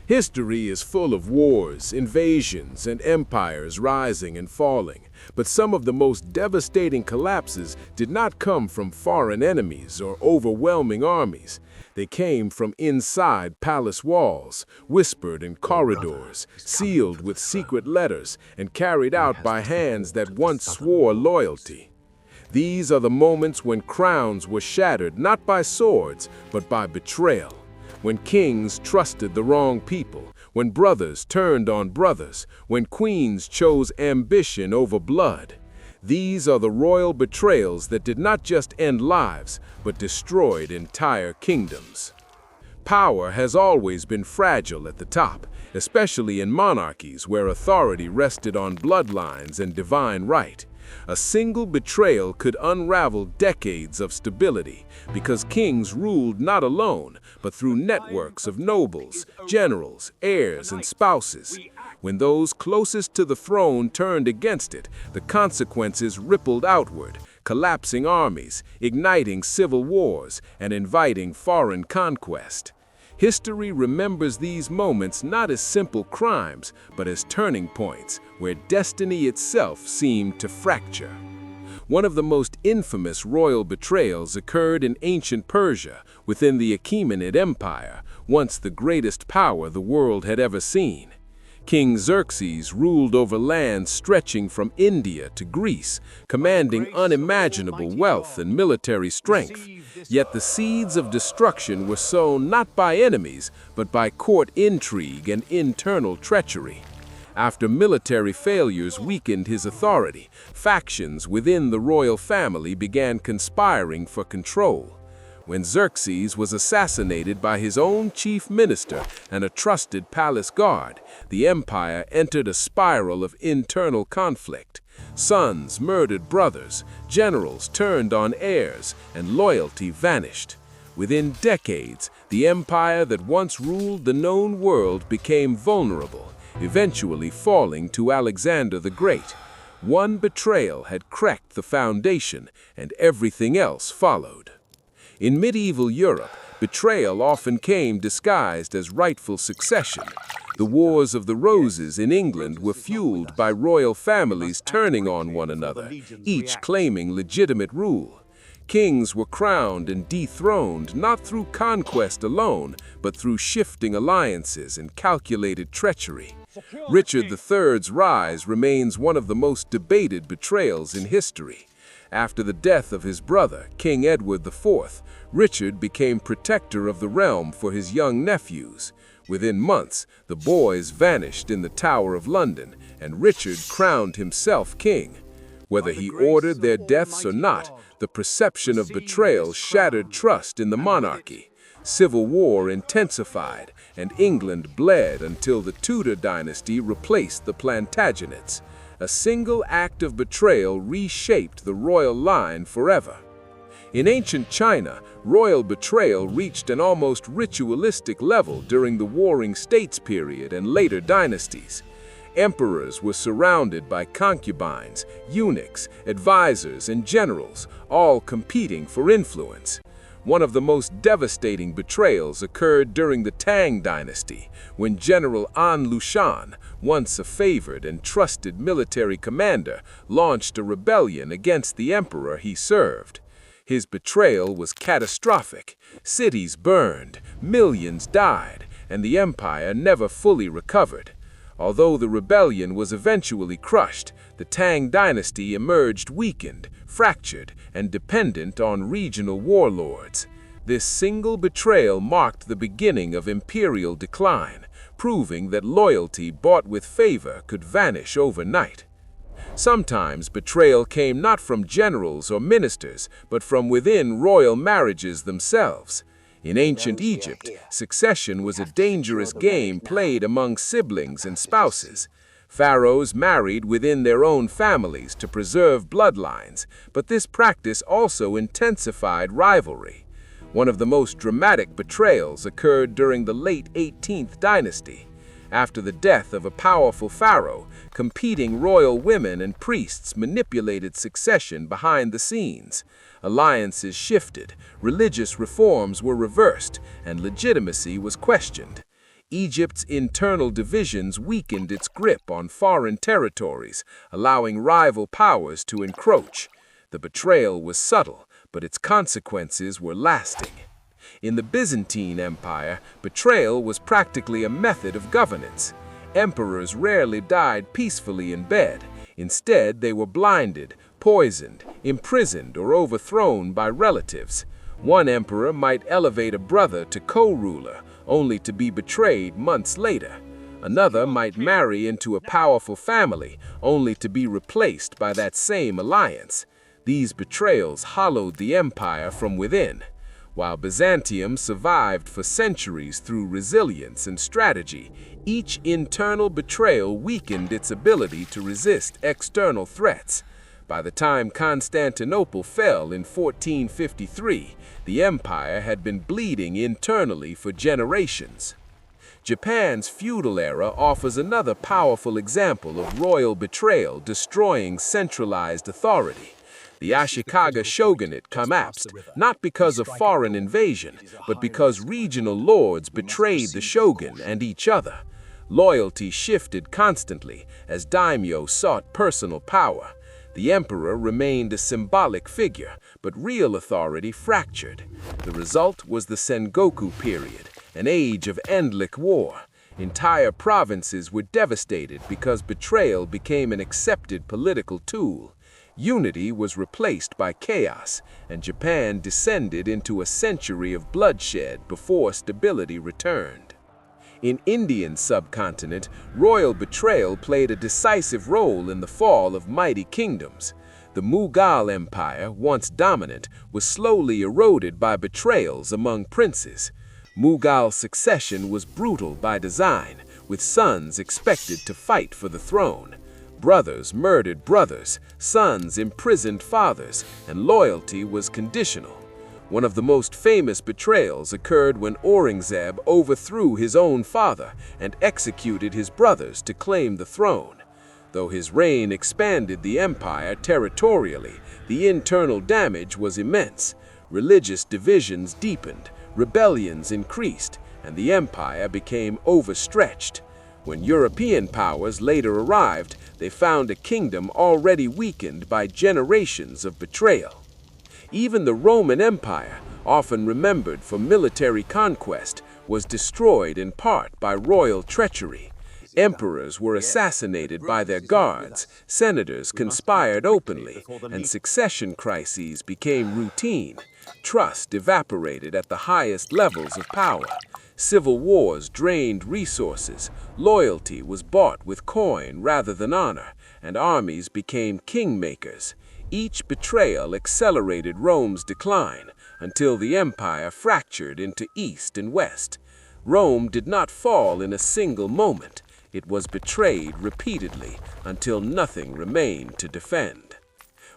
History is full of wars, invasions, and empires rising and falling, but some of the most devastating collapses did not come from foreign enemies or overwhelming armies. They came from inside palace walls, whispered in corridors, sealed with secret letters, and carried out by hands that once swore loyalty. These are the moments when crowns were shattered not by swords, but by betrayal. When kings trusted the wrong people, when brothers turned on brothers, when queens chose ambition over blood. These are the royal betrayals that did not just end lives, but destroyed entire kingdoms. Power has always been fragile at the top, especially in monarchies where authority rested on bloodlines and divine right. A single betrayal could unravel decades of stability because kings ruled not alone, but through networks of nobles, generals, heirs, and spouses. When those closest to the throne turned against it, the consequences rippled outward, collapsing armies, igniting civil wars, and inviting foreign conquest. History remembers these moments not as simple crimes, but as turning points where destiny itself seemed to fracture. One of the most infamous royal betrayals occurred in ancient Persia within the Achaemenid Empire, once the greatest power the world had ever seen. King Xerxes ruled over lands stretching from India to Greece, commanding unimaginable wealth and military strength. Yet the seeds of destruction were sown not by enemies, but by court intrigue and internal treachery. After military failures weakened his authority, factions within the royal family began conspiring for control. When Xerxes was assassinated by his own chief minister and a trusted palace guard, the empire entered a spiral of internal conflict. Sons murdered brothers, generals turned on heirs, and loyalty vanished. Within decades, the empire that once ruled the known world became vulnerable, eventually falling to Alexander the Great. One betrayal had cracked the foundation, and everything else followed. In medieval Europe, betrayal often came disguised as rightful succession. The Wars of the Roses in England were fueled by royal families turning on one another, each claiming legitimate rule. Kings were crowned and dethroned not through conquest alone, but through shifting alliances and calculated treachery. Richard III's rise remains one of the most debated betrayals in history. After the death of his brother, King Edward IV, Richard became protector of the realm for his young nephews. Within months, the boys vanished in the Tower of London, and Richard crowned himself king. Whether he ordered their deaths or not, the perception of betrayal shattered trust in the monarchy. Civil war intensified, and England bled until the Tudor dynasty replaced the Plantagenets. A single act of betrayal reshaped the royal line forever. In ancient China, royal betrayal reached an almost ritualistic level during the Warring States period and later dynasties. Emperors were surrounded by concubines, eunuchs, advisors, and generals, all competing for influence. One of the most devastating betrayals occurred during the Tang dynasty, when General An Lushan, once a favored and trusted military commander, launched a rebellion against the emperor he served. His betrayal was catastrophic. Cities burned, millions died, and the empire never fully recovered. Although the rebellion was eventually crushed, the Tang dynasty emerged weakened, fractured, and dependent on regional warlords. This single betrayal marked the beginning of imperial decline, proving that loyalty bought with favor could vanish overnight. Sometimes betrayal came not from generals or ministers, but from within royal marriages themselves. In ancient Egypt, succession was a dangerous game played among siblings and spouses. Pharaohs married within their own families to preserve bloodlines, but this practice also intensified rivalry. One of the most dramatic betrayals occurred during the late 18th dynasty. After the death of a powerful pharaoh, competing royal women and priests manipulated succession behind the scenes. Alliances shifted, religious reforms were reversed, and legitimacy was questioned. Egypt's internal divisions weakened its grip on foreign territories, allowing rival powers to encroach. The betrayal was subtle, but its consequences were lasting. In the Byzantine Empire, betrayal was practically a method of governance. Emperors rarely died peacefully in bed. Instead, they were blinded, poisoned, imprisoned, or overthrown by relatives. One emperor might elevate a brother to co-ruler, only to be betrayed months later. Another might marry into a powerful family, only to be replaced by that same alliance. These betrayals hollowed the empire from within. While Byzantium survived for centuries through resilience and strategy, each internal betrayal weakened its ability to resist external threats. By the time Constantinople fell in 1453, the empire had been bleeding internally for generations. Japan's feudal era offers another powerful example of royal betrayal destroying centralized authority. The Ashikaga shogunate collapsed, not because of foreign invasion, but because regional lords betrayed the shogun and each other. Loyalty shifted constantly as daimyo sought personal power. The emperor remained a symbolic figure, but real authority fractured. The result was the Sengoku period, an age of endless war. Entire provinces were devastated because betrayal became an accepted political tool. Unity was replaced by chaos, and Japan descended into a century of bloodshed before stability returned. In Indian subcontinent, royal betrayal played a decisive role in the fall of mighty kingdoms. The Mughal Empire, once dominant, was slowly eroded by betrayals among princes. Mughal succession was brutal by design, with sons expected to fight for the throne. Brothers murdered brothers, sons imprisoned fathers, and loyalty was conditional. One of the most famous betrayals occurred when Aurangzeb overthrew his own father and executed his brothers to claim the throne. Though his reign expanded the empire territorially, the internal damage was immense. Religious divisions deepened, rebellions increased, and the empire became overstretched. When European powers later arrived, they found a kingdom already weakened by generations of betrayal. Even the Roman Empire, often remembered for military conquest, was destroyed in part by royal treachery. Emperors were assassinated by their guards, senators conspired openly, and succession crises became routine. Trust evaporated at the highest levels of power. Civil wars drained resources, loyalty was bought with coin rather than honor, and armies became kingmakers. Each betrayal accelerated Rome's decline until the empire fractured into East and West. Rome did not fall in a single moment. It was betrayed repeatedly until nothing remained to defend.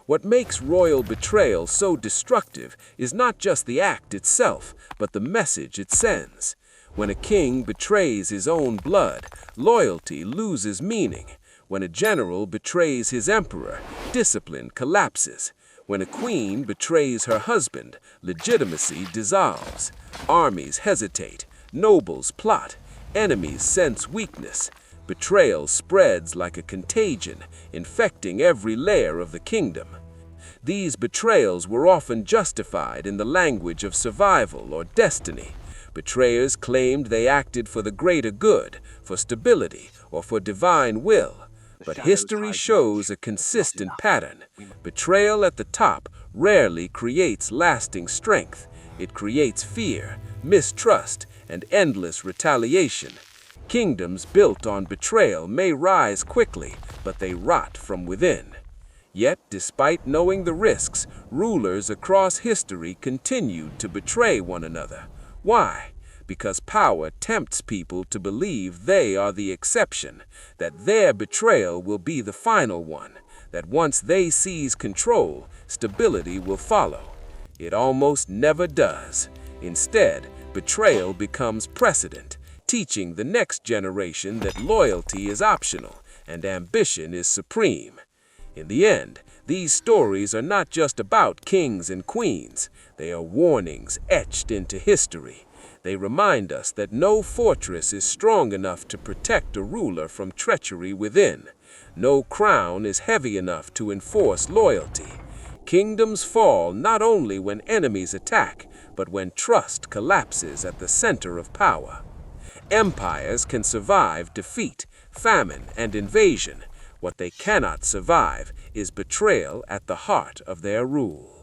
What makes royal betrayal so destructive is not just the act itself, but the message it sends. When a king betrays his own blood, loyalty loses meaning. When a general betrays his emperor, discipline collapses. When a queen betrays her husband, legitimacy dissolves. Armies hesitate, nobles plot, enemies sense weakness. Betrayal spreads like a contagion, infecting every layer of the kingdom. These betrayals were often justified in the language of survival or destiny. Betrayers claimed they acted for the greater good, for stability, or for divine will. But history shows a consistent pattern. Betrayal at the top rarely creates lasting strength. It creates fear, mistrust, and endless retaliation. Kingdoms built on betrayal may rise quickly, but they rot from within. Yet, despite knowing the risks, rulers across history continued to betray one another. Why? Because power tempts people to believe they are the exception, that their betrayal will be the final one, that once they seize control, stability will follow. It almost never does. Instead, betrayal becomes precedent, teaching the next generation that loyalty is optional and ambition is supreme. In the end, these stories are not just about kings and queens. They are warnings etched into history. They remind us that no fortress is strong enough to protect a ruler from treachery within. No crown is heavy enough to enforce loyalty. Kingdoms fall not only when enemies attack, but when trust collapses at the center of power. Empires can survive defeat, famine, and invasion. What they cannot survive is betrayal at the heart of their rule.